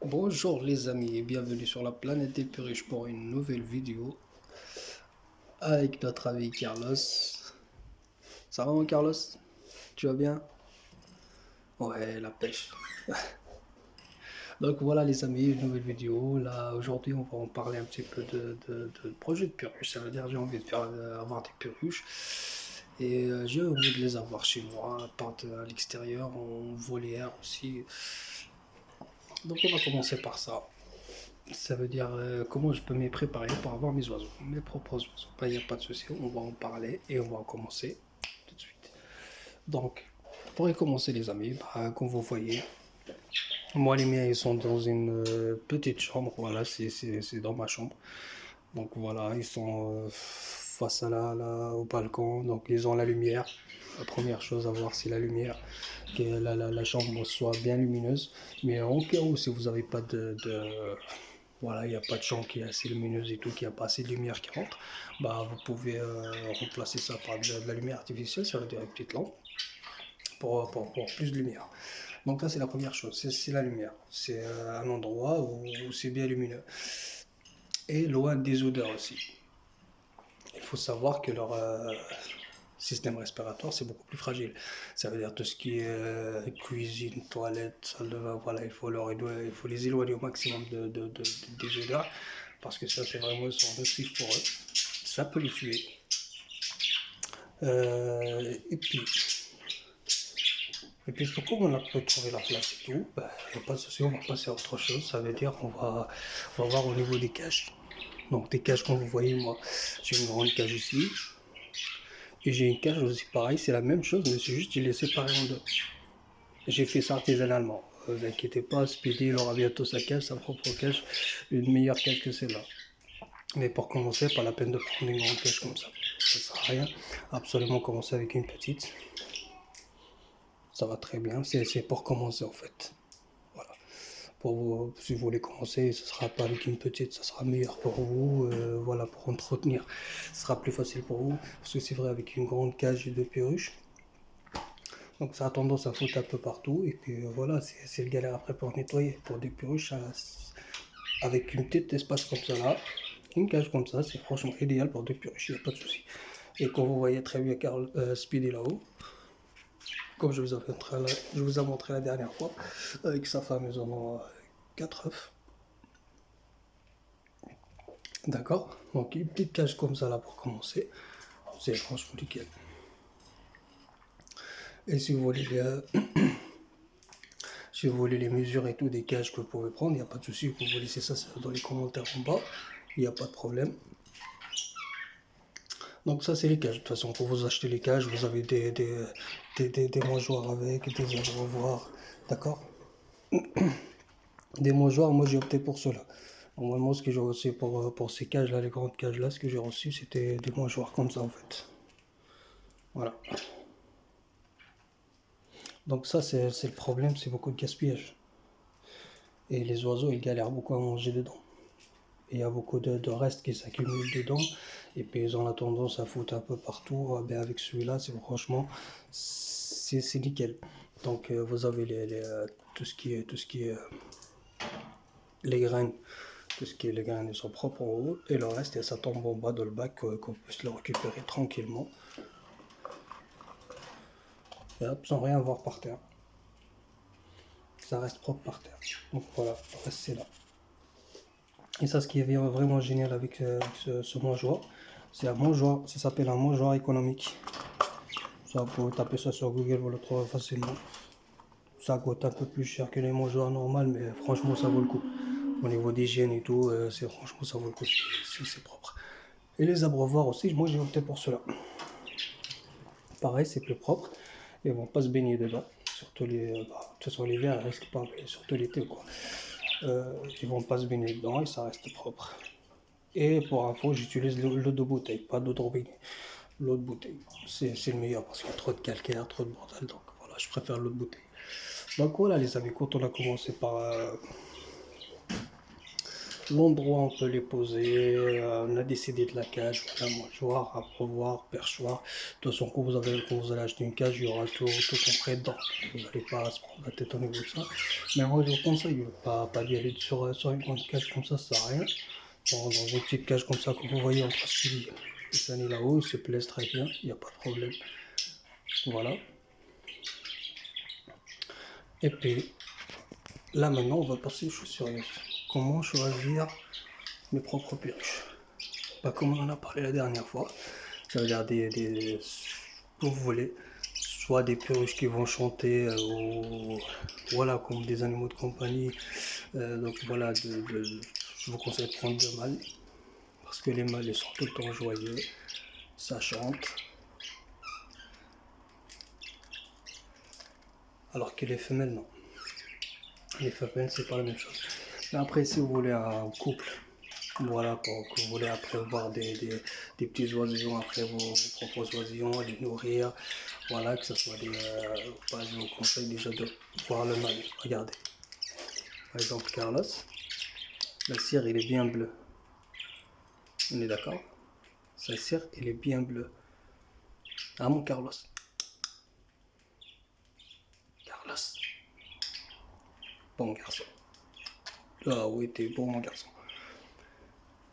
Bonjour les amis et bienvenue sur la planète des Puriches pour une nouvelle vidéo avec notre ami Carlos. Ça va mon Carlos? Tu vas bien? Ouais, la pêche. Donc voilà les amis, une nouvelle vidéo. Là aujourd'hui on va en parler un petit peu de projet de Puriches. Ça veut dire j'ai envie de faire avoir des Puriches. Et j'ai envie de les avoir chez moi, à l'extérieur, en volière aussi. Donc on va commencer par ça. Ça veut dire comment je peux m'y préparer pour avoir mes oiseaux, mes propres oiseaux. Il n'y a pas de souci, on va en parler et on va commencer tout de suite. Donc, pour y commencer les amis, comme vous voyez, moi les miens ils sont dans une petite chambre, voilà, c'est dans ma chambre. Donc voilà, ils sont face à au balcon, donc ils ont la lumière. La première chose à voir c'est la lumière, que la chambre soit bien lumineuse. Mais en cas où si vous n'avez pas voilà, il n'y a pas de chambre qui est assez lumineuse et tout, qui a pas assez de lumière qui rentre, bah vous pouvez remplacer ça par de la lumière artificielle, ça veut dire une petite lampe pour plus de lumière. Donc là c'est la première chose, c'est la lumière. C'est un endroit où c'est bien lumineux. Et loin des odeurs aussi. Il faut savoir que leur système respiratoire c'est beaucoup plus fragile. Ça veut dire tout ce qui est cuisine, toilette, salle de bain, voilà, il faut les éloigner au maximum des odeurs parce que ça c'est vraiment nocif pour eux. Ça peut les tuer. Et puis, pourquoi on a pu trouver la place et tout, il n'y a pas de souci, on va passer à autre chose. Ça veut dire on va voir au niveau des cages. Donc des cages comme vous voyez, moi j'ai une grande cage ici. Et j'ai une cage aussi pareil, c'est la même chose, mais c'est juste je l'ai séparé en deux. J'ai fait ça artisanalement. Ne vous inquiétez pas, Speedy il aura bientôt sa cage, sa propre cage, une meilleure cage que celle-là. Mais pour commencer, pas la peine de prendre une grande cage comme ça. Ça sert à rien. Absolument commencer avec une petite. Ça va très bien. C'est pour commencer en fait. Voilà. Pour vous, si vous voulez commencer, ce sera pas avec une petite, ça sera meilleur pour vous. Voilà, pour entretenir, ce sera plus facile pour vous. Parce que c'est vrai, avec une grande cage de perruches, donc ça a tendance à foutre un peu partout. Et puis voilà, c'est le galère après pour nettoyer. Pour des perruches, avec une petite espace comme ça là, une cage comme ça, c'est franchement idéal pour des perruches, il n'y a pas de souci. Et comme vous voyez très bien Speedy là-haut, comme je vous ai montré la dernière fois, avec sa femme, ils en ont 4 œufs. D'accord. Donc une petite cage comme ça là pour commencer, c'est franchement nickel. Et si vous voulez si vous voulez les mesures et tout des cages que vous pouvez prendre, il n'y a pas de souci, vous pouvez laisser ça dans les commentaires en bas, il n'y a pas de problème. Donc ça c'est les cages, de toute façon pour vous acheter les cages, vous avez des mangeoires avec, des abreuvoirs, d'accord. Des mangeoires, moi j'ai opté pour cela. Normalement ce que j'ai reçu pour ces cages là, les grandes cages là, ce que j'ai reçu c'était des mangeoires comme ça en fait. Voilà. Donc ça c'est le problème, c'est beaucoup de gaspillage. Et les oiseaux ils galèrent beaucoup à manger dedans. Et il y a beaucoup de restes qui s'accumulent dedans. Et puis ils ont la tendance à foutre un peu partout. Ben avec celui-là, c'est franchement, c'est nickel. Donc vous avez tout ce qui est les graines. Tout ce qui est les graines, ils sont propres en haut. Et le reste, ça tombe en bas dans le bac qu'on puisse le récupérer tranquillement. Et hop, sans rien voir par terre. Ça reste propre par terre. Donc voilà, le reste c'est là. Et ça, ce qui est vraiment génial avec ce mangeoire, c'est un mangeoire, ça s'appelle un mangeoire économique. Ça, vous pouvez taper ça sur Google, vous le trouvez facilement. Ça coûte un peu plus cher que les mangeoires normales, mais franchement, ça vaut le coup. Au niveau d'hygiène et tout, franchement, ça vaut le coup, c'est propre. Et les abreuvoirs aussi, moi j'ai opté pour cela. Pareil, c'est plus propre. Ils vont pas se baigner dedans. Surtout de toute façon, l'hiver, ils risquent pas, mais surtout l'été, quoi. Ils vont pas se baigner dedans et ça reste propre. Et pour info, j'utilise l'eau de bouteille, pas d'eau de robinet. L'eau de bouteille, c'est le meilleur parce qu'il y a trop de calcaire, trop de bordel, donc voilà, je préfère l'eau de bouteille. Donc voilà les amis, quand on a commencé L'endroit où on peut les poser, on a décidé de la cage, voilà, mangeoire, abreuvoir, perchoir. De toute façon, quand vous allez acheter une cage, il y aura tout compris dedans. Vous n'allez pas se prendre la tête au niveau de ça. Mais moi, je vous conseille pas d'y aller sur une grande cage comme ça sert à rien. Dans une petite cage comme ça, comme vous voyez en particulier. Les sangs là-haut, ils se plaisent très bien, il n'y a pas de problème. Voilà. Et puis, là maintenant, on va passer aux choses sérieuses. Comment choisir mes propres perruches? Pas comme on en a parlé la dernière fois. Ça veut dire que vous voulez. Soit des perruches qui vont chanter, ou voilà, comme des animaux de compagnie. Donc voilà, je vous conseille de prendre deux mâles. Parce que les mâles, ils sont tout le temps joyeux. Ça chante. Alors que les femelles, non. Les femelles, c'est pas la même chose. Mais après, si vous voulez un couple, voilà, que vous voulez après voir des petits oisillons, après vos propres oisillons, les nourrir, voilà, que ce soit je vous conseille déjà de voir le mâle. Regardez. Par exemple, Carlos, la cire, il est bien bleu. On est d'accord? Sa cire, il est bien bleu. Ah, mon Carlos. Carlos. Bon garçon. Ah oui, t'es bon, mon garçon.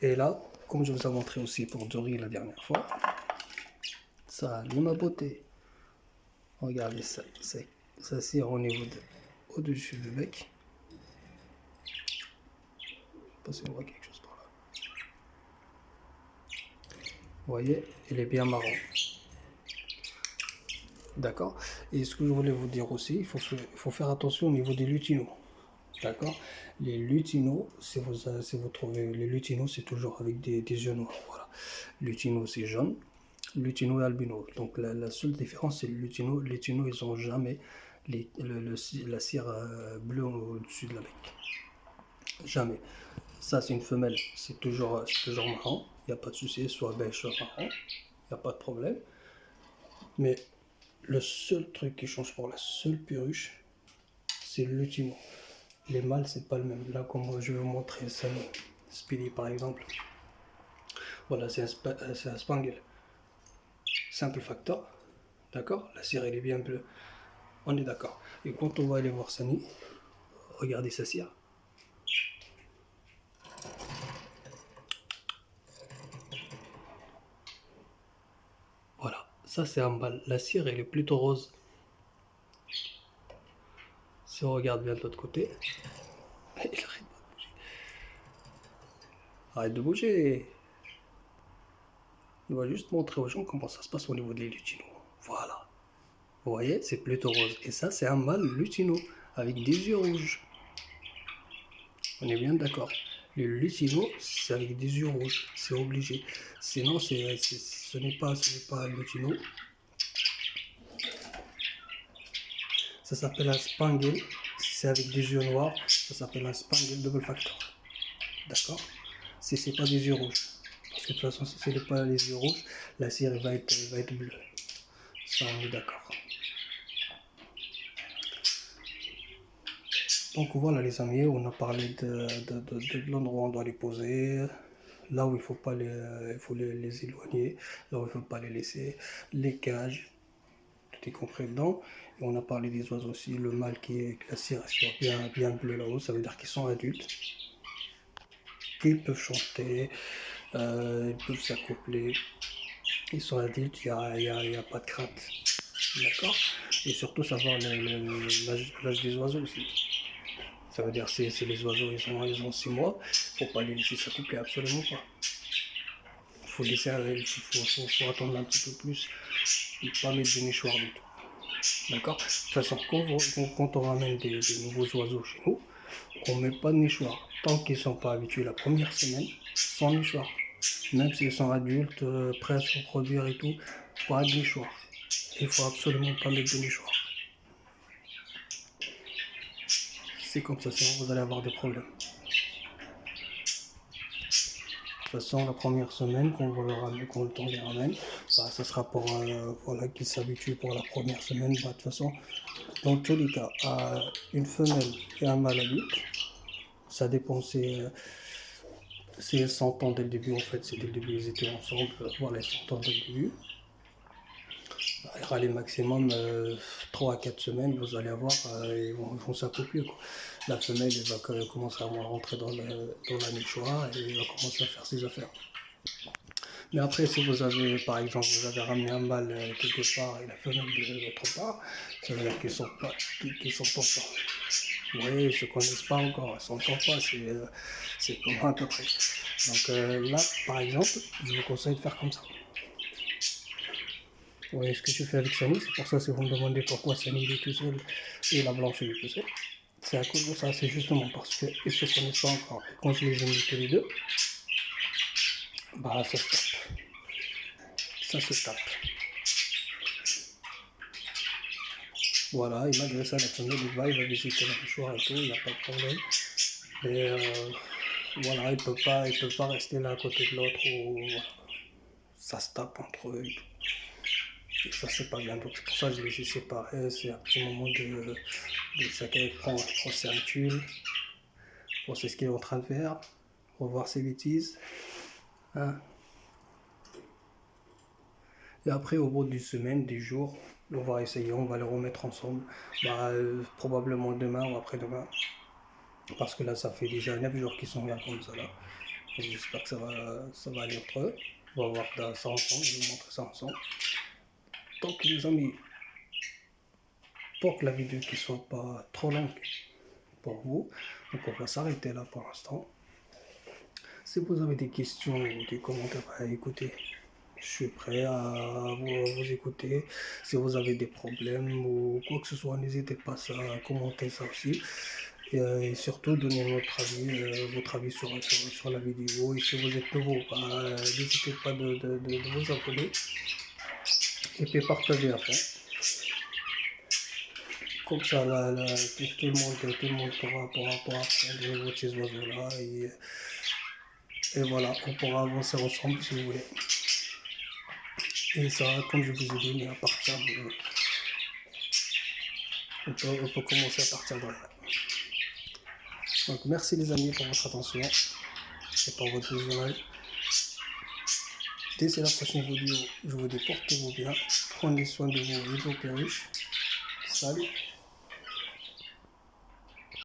Et là, comme je vous ai montré aussi pour Dory la dernière fois, ça a ma beauté. Regardez ça, ça cire au niveau au-dessus du bec. Je sais pas si on voit quelque chose par là. Vous voyez, il est bien marron. D'accord. Et ce que je voulais vous dire aussi, il faut faire attention au niveau des lutinos. D'accord. Les lutinos, si vous trouvez les lutinos, c'est toujours avec des yeux noirs. Voilà. Lutino, c'est jaune. Lutino et albino. Donc la seule différence, c'est le lutino. Les lutinos, ils n'ont jamais la cire bleue au-dessus de la bec. Jamais. Ça, c'est une femelle. C'est toujours marron. Il n'y a pas de souci. Soit beige, soit marron. Il n'y a pas de problème. Mais le seul truc qui change pour la seule perruche, c'est le lutino. Les mâles, c'est pas le même. Là, comme je vais vous montrer ça, Speedy par exemple. Voilà, c'est un spangle. Simple factor. D'accord. La cire, elle est bien bleue. On est d'accord. Et quand on va aller voir Sani, regardez sa cire. Voilà. Ça, c'est un mâle. La cire, elle est plutôt rose. Si on regarde bien de l'autre côté, il arrête de bouger. On va juste montrer aux gens comment ça se passe au niveau de les lutinos. Voilà. Vous voyez, c'est plutôt rose. Et ça, c'est un mâle lutino avec des yeux rouges. On est bien d'accord. Le lutino, c'est avec des yeux rouges. C'est obligé. Sinon, ce n'est pas un lutino. Ça s'appelle un spangle. Si c'est avec des yeux noirs, ça s'appelle un spangle double factor. D'accord? Si c'est pas des yeux rouges. Parce que de toute façon, si ce n'est pas les yeux rouges, la cire va être bleue. Ça, on est d'accord. Donc voilà les amis, on a parlé de l'endroit où on doit les poser, là où il faut pas il faut les éloigner, là où il faut pas les laisser, les cages, tout est compris dedans. Et on a parlé des oiseaux aussi, le mâle que la cire soit bien bleue là-haut, ça veut dire qu'ils sont adultes. Ils peuvent chanter, ils peuvent s'accoupler, ils sont adultes, il n'y a pas de crainte. D'accord. Et surtout savoir l'âge des oiseaux aussi. Ça veut dire c'est les oiseaux, ils ont 6 mois, faut pas les laisser s'accoupler, absolument pas. Faut laisser, faut attendre un petit peu plus, et pas mettre des nichoirs du tout. D'accord. De toute façon, quand on ramène des nouveaux oiseaux chez nous, on met pas de nichoir. Tant qu'ils sont pas habitués la première semaine, sans nichoir. Même s'ils sont adultes, prêts à se reproduire et tout, pas de nichoir. Il faut absolument pas mettre de nichoir. C'est comme ça, sinon vous allez avoir des problèmes. De toute façon, la première semaine, quand le temps les ramène, bah, ça sera pour voilà, qu'ils s'habituent pour la première semaine. Bah, de toute façon, dans tous les cas, une femelle et un mâle adulte, ça dépend. Si elles s'entendent dès le début, en fait, c'est dès le début, ils étaient ensemble, voilà, elles s'entendent dès le début. Alors, allez, maximum 3 à 4 semaines, vous allez avoir, ils vont s'accoupler, quoi. La femelle, elle va commencer à rentrer dans la nichoir et elle va commencer à faire ses affaires. Mais après, si vous avez, par exemple, vous avez ramené un mâle quelque part et la femelle de l'autre part, ça veut dire qu'ils s'entendent pas. Oui, ils se connaissent pas encore, ils s'entendent pas, c'est comment à peu près. Donc là, par exemple, je vous conseille de faire comme ça. Oui, ce que je fais avec Sani, c'est pour ça, si vous me demandez pourquoi Sani il est tout seul et la blanche elle est tout seul, c'est à cause de ça, c'est justement parce qu'ils ne se connaissent pas encore. Et quand je les ai mis tous les deux, bah ça se tape. Ça se tape. Voilà, et malgré ça, la femelle, il va visiter la mâchoire et tout, il n'y a pas de problème. Mais voilà, il peut pas rester l'un à côté de l'autre ou voilà. Ça se tape entre eux et tout. Et ça, c'est pas bien. Donc, c'est pour ça que je les ai séparés. C'est un petit moment de chacun prend ses recul, on sait ce qu'il est en train de faire, revoir ses bêtises. Hein. Et après, au bout d'une semaine, des jours, on va essayer, on va les remettre ensemble. Bah, probablement demain ou après-demain. Parce que là, ça fait déjà 9 jours qu'ils sont là comme ça. Là. J'espère que ça va aller entre eux. On va voir ça ensemble, je vais vous montrer ça ensemble. Donc les amis, pour que la vidéo ne soit pas trop longue pour vous, donc on va s'arrêter là pour l'instant. Si vous avez des questions ou des commentaires à écouter, je suis prêt à vous écouter. Si vous avez des problèmes ou quoi que ce soit, n'hésitez pas à commenter ça aussi. Et surtout, donnez votre avis sur la vidéo. Et si vous êtes nouveau, n'hésitez pas de vous abonner. Et puis partager à fond. Comme ça, tout le monde pourra apprendre au niveau de ces oiseaux-là. Et voilà, on pourra avancer ensemble si vous voulez. Et ça, comme je vous ai dit, mais à partir de... on peut commencer à partir de là. Donc merci les amis pour votre attention et pour votre visionnage. D'ici la prochaine vidéo, je vous dis portez-vous bien, prenez soin de vos perruches. Salut!